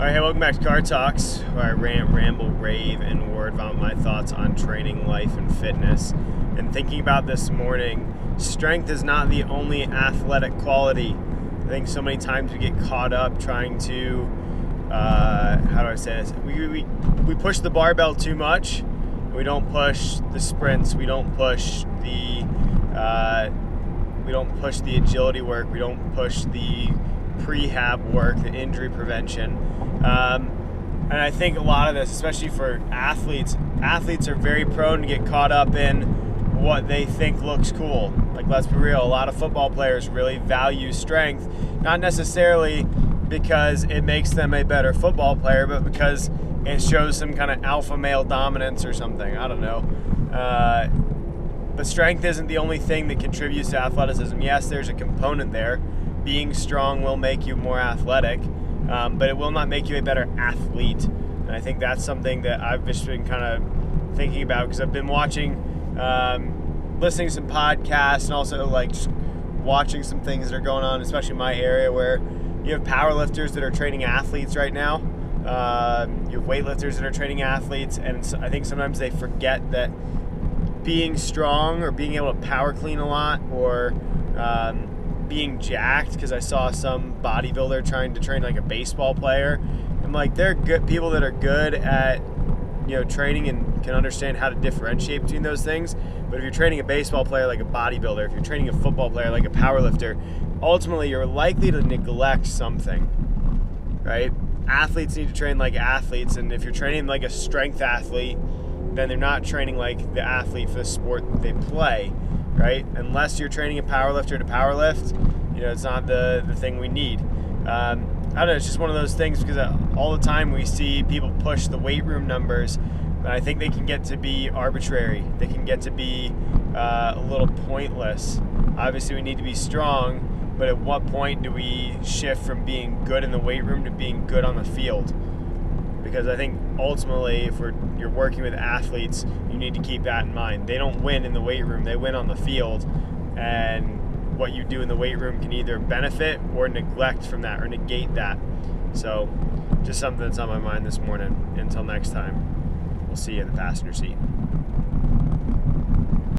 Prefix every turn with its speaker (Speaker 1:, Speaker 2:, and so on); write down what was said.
Speaker 1: Alright, hey, welcome back to Car Talks, where I rant, ramble, rave, and word vomit my thoughts on training, life, and fitness. And thinking about this morning, strength is not the only athletic quality. I think so many times we get caught up trying to, how do I say this? We push the barbell too much. We don't push the sprints. We don't push the agility work. We don't push the prehab work, the injury prevention. And I think a lot of this, especially for athletes are very prone to get caught up in what they think looks cool. Like, let's be real, a lot of football players really value strength, not necessarily because it makes them a better football player, but because it shows some kind of alpha male dominance or something. I don't know. But strength isn't the only thing that contributes to athleticism. Yes, there's a component there. Being strong will make you more athletic, but it will not make you a better athlete. And I think that's something that I've just been kind of thinking about, because I've been watching, listening to some podcasts, and also like just watching some things that are going on, especially in my area, where you have powerlifters that are training athletes right now. You have weightlifters that are training athletes, and I think sometimes they forget that being strong or being able to power clean a lot, or being jacked, because I saw some bodybuilder trying to train like a baseball player. I'm like, they're good people that are good at, training and can understand how to differentiate between those things. But if you're training a baseball player like a bodybuilder, if you're training a football player like a powerlifter, ultimately you're likely to neglect something, right? Athletes need to train like athletes, and if you're training like a strength athlete, then they're not training like the athlete for the sport that they play, right? Unless you're training a powerlifter to powerlift, it's not the thing we need. I don't know, it's just one of those things, because all the time we see people push the weight room numbers, but I think they can get to be arbitrary. They can get to be a little pointless. Obviously we need to be strong, but at what point do we shift from being good in the weight room to being good on the field? Because I think ultimately, if you're working with athletes, you need to keep that in mind. They don't win in the weight room, they win on the field. And what you do in the weight room can either benefit or neglect from that, or negate that. So just something that's on my mind this morning. Until next time, we'll see you in the passenger seat.